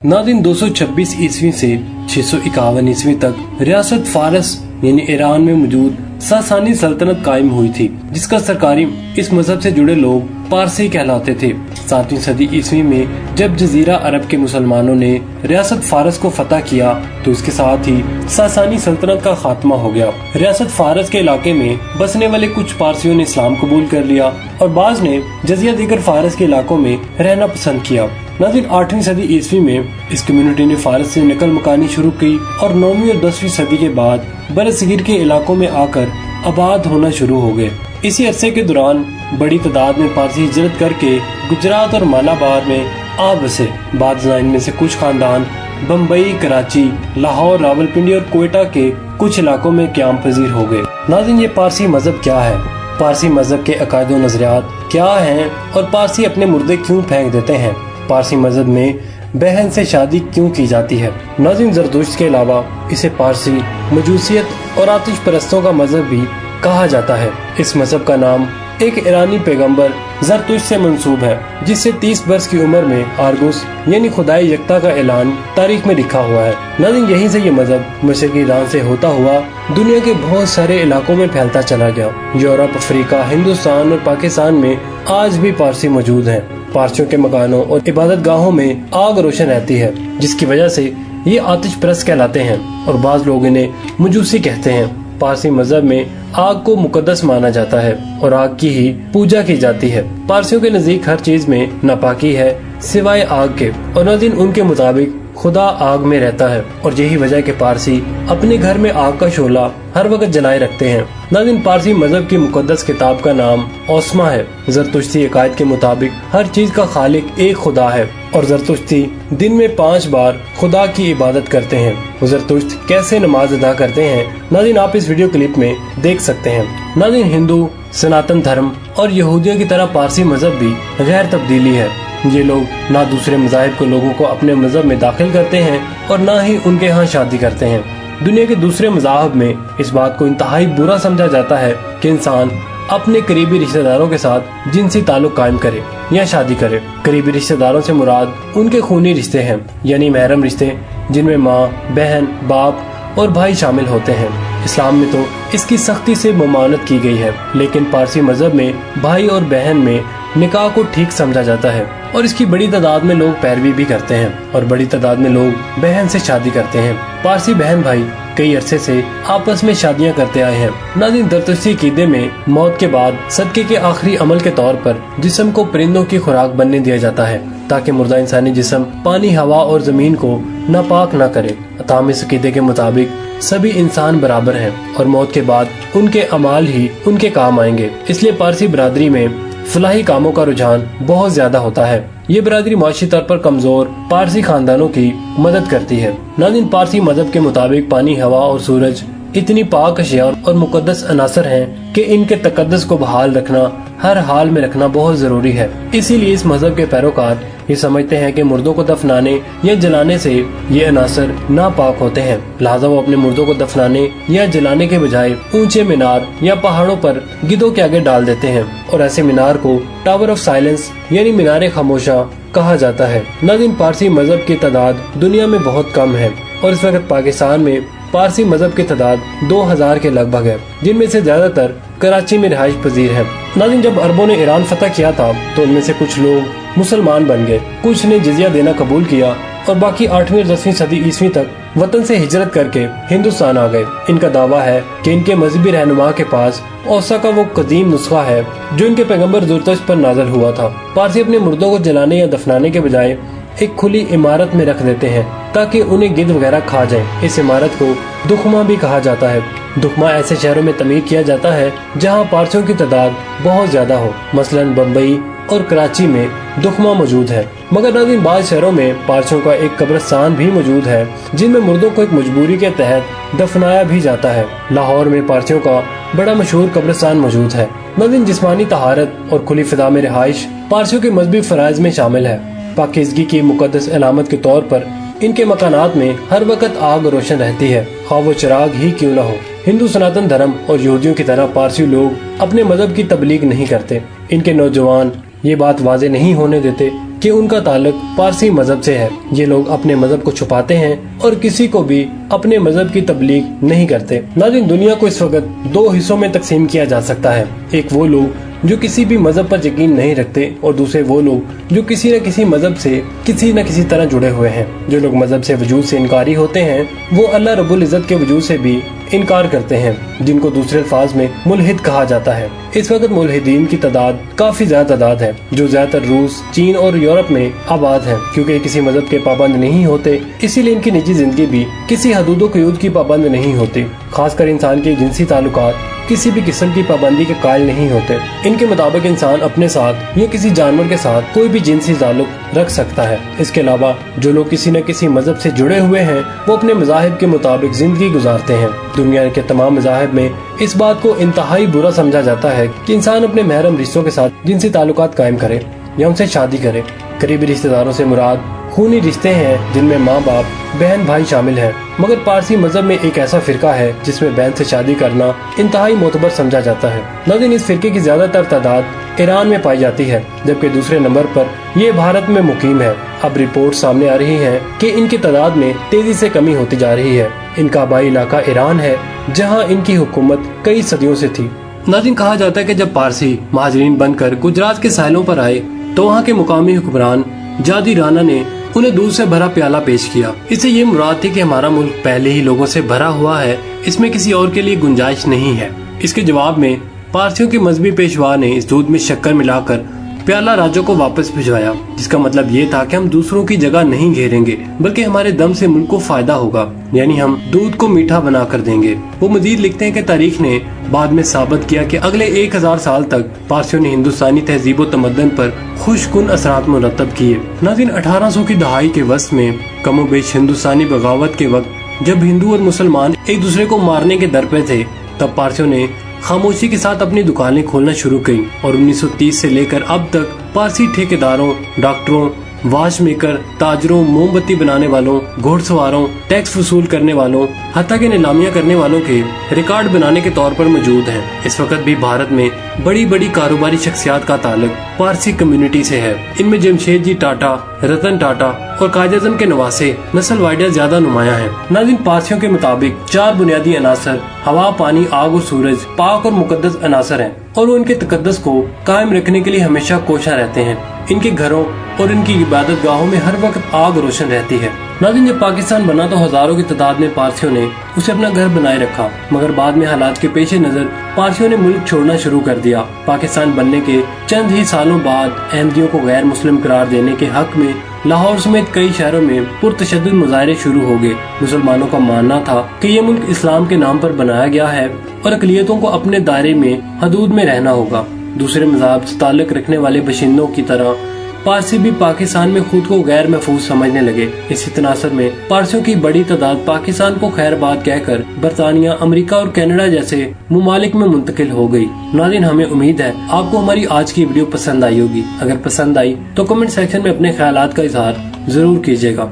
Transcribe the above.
नाज़रीन 226 ईस्वी से 651 ईस्वी तक रियासत फारस यानी ईरान में मौजूद सासानी सल्तनत कायम हुई थी, जिसका सरकारी इस मजहब से जुड़े लोग पारसी कहलाते थे। 7वीं सदी ईस्वी में जब जजीरा अरब के मुसलमानों ने रियासत फारस को फतह किया तो इसके साथ ही सासानी सल्तनत का खात्मा हो गया। रियासत फारस के इलाके में बसने वाले कुछ पारसियों ने इस्लाम कबूल कर लिया और बाज ने जजिया देकर फारस के इलाकों में रहना पसंद किया। नाज़रीन 8वीं सदी ईस्वी में इस कम्युनिटी ने फारस से नकल मकानी शुरू की और 9वीं और 10वीं सदी के बाद बरसगीर के इलाकों में आकर आबाद होना शुरू हो गए। इसी अरसे के दौरान बड़ी तादाद में पारसी हिजरत करके गुजरात और मालाबार में आ बसे। बाद इनमें से कुछ खानदान बम्बई, कराची, लाहौर, रावलपिंडी और कोयटा के कुछ इलाकों में क़याम पजीर हो गए। नाज़रीन ये पारसी मजहब क्या है, पारसी मजहब के अकायद व नजरियात क्या हैं और पारसी अपने मुर्दे क्यों फेंक देते हैं, पारसी मजहब में बहन से शादी क्यों की जाती है। नाज़रीन ज़रतुश्त के अलावा इसे पारसी, मजूसियत और आतिश परस्तों का मजहब भी कहा जाता है। इस मजहब का नाम एक ईरानी पैगंबर ज़रतुश्त से मंसूब है, जिससे 30 वर्ष की उम्र में आरगुस यानी खुदाई यकता का ऐलान तारीख में लिखा हुआ है। नाज़रीन यहीं से ये मजहब मशरक़ी ईरान से होता हुआ दुनिया के बहुत सारे इलाकों में फैलता चला गया। यूरोप, अफ्रीका, हिंदुस्तान और पाकिस्तान में आज भी पारसी मौजूद हैं। पारसियों के मकानों और इबादत गाहों में आग रोशन रहती है, जिसकी वजह से ये आतिश परस्त कहलाते हैं और बाज़ लोग इन्हें मजूसी कहते हैं। पारसी मजहब में आग को मुकद्दस माना जाता है और आग की ही पूजा की जाती है। पारसियों के नजदीक हर चीज में नापाकी है सिवाय आग के, और नाज़रीन उनके मुताबिक खुदा आग में रहता है और यही वजह के पारसी अपने घर में आग का शोला हर वक्त जलाए रखते हैं। नाज़रीन पारसी मजहब की मुकद्दस किताब का नाम ओस्मा है। ज़रतुश्ती अकायद के मुताबिक हर चीज का खालिक एक खुदा है और ज़रतुश्ती दिन में 5 बार खुदा की इबादत करते हैं। ज़रतुश्त कैसे नमाज अदा करते हैं नाज़रीन आप इस वीडियो क्लिप में देख सकते हैं। नाज़रीन हिंदू, सनातन धर्म और यहूदियों की तरह पारसी मजहब भी गैर तब्दीली है। ये लोग ना दूसरे मज़ाहिब के लोगों को अपने मजहब में दाखिल करते हैं और ना ही उनके यहाँ शादी करते हैं। दुनिया के दूसरे मज़ाहब में इस बात को इंतहाई बुरा समझा जाता है कि इंसान अपने करीबी रिश्तेदारों के साथ जिनसी ताल्लुक कायम करे या शादी करे। करीबी रिश्तेदारों से मुराद उनके खूनी रिश्ते हैं, यानी महरम रिश्ते जिनमें माँ, बहन, बाप और भाई शामिल होते हैं। इस्लाम में तो इसकी सख्ती से ममानत की गई है, लेकिन पारसी मजहब में भाई और बहन में निकाह को ठीक समझा जाता है और इसकी बड़ी तादाद में लोग पैरवी भी करते हैं और बड़ी तादाद में लोग बहन से शादी करते हैं। पारसी बहन भाई कई अरसे से आपस में शादियां करते आए हैं। नाज़रीन ज़रतुश्ती अक़ीदे में मौत के बाद सदक़े के आखिरी अमल के तौर पर जिस्म को परिंदों की खुराक बनने दिया जाता है, ताकि मुर्दा इंसानी जिस्म पानी, हवा और जमीन को नापाक न करे। ताहम इस अक़ीदे के मुताबिक सभी इंसान बराबर हैं और मौत के बाद उनके अमाल ही उनके काम आएंगे। इसलिए पारसी बरादरी में फलाही कामों का रुझान बहुत ज्यादा होता है। ये बरादरी माशी तौर पर कमजोर पारसी खानदानों की मदद करती है। नाज़रीन पारसी मजहब के मुताबिक पानी, हवा और सूरज इतनी पाक अशिया और मुकद्दस अनासर हैं कि इनके तकद्दुस को बहाल रखना, हर हाल में रखना बहुत जरूरी है। इसीलिए इस मजहब के पैरोकार ये समझते हैं कि मुर्दों को दफनाने या जलाने से ये अनासर नापाक होते हैं, लिहाजा वो अपने मुर्दों को दफनाने या जलाने के बजाय ऊंचे मीनार या पहाड़ों पर गिद्धों के आगे डाल देते हैं और ऐसे मीनार को टावर ऑफ साइलेंस यानी मीनार खामोशा कहा जाता है। नाज़रीन पारसी मजहब की तादाद दुनिया में बहुत कम है और इस वक्त पाकिस्तान में पारसी मजहब की तादाद 2000 के लगभग है, जिनमें से ज्यादातर कराची में रिहाइश पजीर है। नाज़रीन जब अरबों ने ईरान फतह किया था तो उनमें से कुछ लोग मुसलमान बन गए, कुछ ने जिजिया देना कबूल किया और बाकी 8वीं और 10वीं सदी ईस्वी तक वतन से हिजरत करके हिंदुस्तान आ गए। इनका दावा है कि इनके मजहबी रहनुमा के पास औसा का वो कदीम नुस्खा है जो इनके पैगंबर ज़रतुश्त पर नाज़िल हुआ था। पारसी अपने मुर्दों को जलाने या दफनाने के बजाय एक खुली इमारत में रख देते हैं ताकि उन्हें गिद्ध वगैरह खा जाए। इस इमारत को दुखमा भी कहा जाता है। दुखमा ऐसे शहरों में तमीर किया जाता है जहां पारसियों की तादाद बहुत ज्यादा हो, मसलन बम्बई और कराची में दुखमा मौजूद है। मगर नाज़रीन बाद शहरों में पारसियों का एक कब्रिस्तान भी मौजूद है जिनमें मुर्दों को एक मजबूरी के तहत दफनाया भी जाता है। लाहौर में पारसियों का बड़ा मशहूर कब्रिस्तान मौजूद है। नाज़रीन जिस्मानी तहारत और खुली फिजा में रिहाइश पारसियों के मजहबी फराइज में शामिल है। पाकीज़गी की मुकद्दस अलामत के तौर पर इनके मकानात में हर वक्त आग रोशन रहती है, खा वो चिराग ही क्यों न हो। हिंदू, सनातन धर्म और यहूदियों की तरह पारसी लोग अपने मजहब की तबलीग नहीं करते। इनके नौजवान ये बात वाजे नहीं होने देते कि उनका ताल्लुक पारसी मजहब से है। ये लोग अपने मजहब को छुपाते हैं और किसी को भी अपने मजहब की तबलीग नहीं करते। नाज़रीन, दुनिया को इस वक्त दो हिस्सों में तकसीम किया जा सकता है। एक वो लोग जो किसी भी मजहब पर यकीन नहीं रखते और दूसरे वो लोग जो किसी न किसी मजहब से किसी न किसी तरह जुड़े हुए हैं। जो लोग मजहब से वजूद से इनकारी होते हैं वो अल्लाह रब्बुल इज़्ज़त के वजूद से भी इनकार करते हैं, जिनको दूसरे अल्फाज में मुल्हिद कहा जाता है। इस वक्त मुल्हिदीन की तादाद काफी ज्यादा तादाद है, जो ज्यादातर रूस, चीन और यूरोप में आबाद है। क्योंकि किसी मजहब के पाबंद नहीं होते, इसीलिए इनकी निजी जिंदगी भी किसी हदूद क़यूद की पाबंद नहीं होती। खासकर इंसान के जिनसी ताल्लुकात किसी भी किस्म की पाबंदी के कायल नहीं होते। इनके मुताबिक इंसान अपने साथ या किसी जानवर के साथ कोई भी जिनसी ताल्लुक रख सकता है। इसके अलावा जो लोग किसी न किसी मजहब से जुड़े हुए हैं वो अपने मज़ाहिब के मुताबिक जिंदगी गुजारते हैं। दुनिया के तमाम मज़ाहिब में इस बात को इंतहाई बुरा समझा जाता है कि इंसान अपने महरम रिश्तों के साथ जिनसी ताल्लुकात कायम करे या उनसे शादी करे। करीबी रिश्तेदारों से मुराद खूनी रिश्ते हैं जिनमें माँ बाप, बहन भाई शामिल हैं। मगर पारसी मजहब में एक ऐसा फिरका है जिसमें बहन से शादी करना इंतहाई मोतबर समझा जाता है। लेकिन इस फिरके की ज्यादातर तादाद ईरान में पाई जाती है, जबकि दूसरे नंबर पर ये भारत में मुकीम है। अब रिपोर्ट सामने आ रही है कि इनकी तादाद में तेजी से कमी होती जा रही है। इनका आबाई इलाका ईरान है, जहाँ इनकी हुकूमत कई सदियों से थी। नाज़रीन, कहा जाता है कि जब पारसी महाजरीन बनकर गुजरात के साहिलों पर आए तो वहाँ के मुकामी हुक्मरान जादी राना ने उन्हें दूध से भरा प्याला पेश किया। इससे ये मुराद थी कि हमारा मुल्क पहले ही लोगों से भरा हुआ है, इसमें किसी और के लिए गुंजाइश नहीं है। इसके जवाब में पारसियों के मजहबी पेशवा ने इस दूध में शक्कर मिलाकर प्याला राजों को वापस भिजवाया, जिसका मतलब ये था कि हम दूसरों की जगह नहीं घेरेंगे बल्कि हमारे दम से मुल्क को फायदा होगा, यानी हम दूध को मीठा बना कर देंगे। वो मजीद लिखते हैं कि तारीख ने बाद में साबित किया कि अगले 1000 साल तक पारसियों ने हिंदुस्तानी तहजीब व तमद्दन पर खुशकुन असरात मुरतब किए। नाज़रीन, 1800 की दहाई के वस्त में कमोबेश हिंदुस्तानी बगावत के वक्त जब हिंदू और मुसलमान एक दूसरे को मारने के दर पे थे, तब पारसियों ने खामोशी के साथ अपनी दुकानें खोलना शुरू की और 1930 से लेकर अब तक पारसी ठेकेदारों, डॉक्टरों, वाच मेकर, ताजरों, मोमबत्ती बनाने वालों, घोड़सवारों, टैक्स वसूल करने वालों, हत्या के नीलामियां करने वालों के रिकॉर्ड बनाने के तौर पर मौजूद हैं। इस वक्त भी भारत में बड़ी बड़ी कारोबारी शख्सियात का ताल्लुक पारसी कम्युनिटी से है। इनमें जमशेद जी टाटा, रतन टाटा और कायद आज़म के नवासे नस्ल वाइडा ज्यादा नुमाया है। नाज़रीन, पारसियों के मुताबिक 4 बुनियादी अनासर हवा, पानी, आग और सूरज पाक और मुकद्दस अनासर हैं और वो इनके तकद्दस को कायम रखने के लिए हमेशा कोशा रहते हैं। इनके घरों और इनकी इबादत गाहों में हर वक्त आग रोशन रहती है। नाज़रीन, जब पाकिस्तान बना तो हजारों की तादाद में पारसियों ने उसे अपना घर बनाए रखा, मगर बाद में हालात के पेश नजर पारसियों ने मुल्क छोड़ना शुरू कर दिया। पाकिस्तान बनने के चंद ही सालों बाद अहमदियों को गैर मुस्लिम करार देने के हक में लाहौर समेत कई शहरों में पुरतशद्दुद मुजाहरे शुरू हो गए। मुसलमानों का मानना था कि ये मुल्क इस्लाम के नाम पर बनाया गया है और अक़लियतों को अपने दायरे में हदूद में रहना होगा। दूसरे मज़हब से ताल्लुक रखने वाले बशिंदों की तरह पारसी भी पाकिस्तान में खुद को गैर महफूज समझने लगे। इसी तनासर में पारसियों की बड़ी तादाद पाकिस्तान को खैरबाद कहकर बरतानिया, अमेरिका और कनाडा जैसे मुमालिक में मुंतकिल हो गई। नाज़रीन, हमें उम्मीद है आपको हमारी आज की वीडियो पसंद आई होगी। अगर पसंद आई तो कमेंट सेक्शन में अपने ख्यालात का इजहार जरूर कीजिएगा।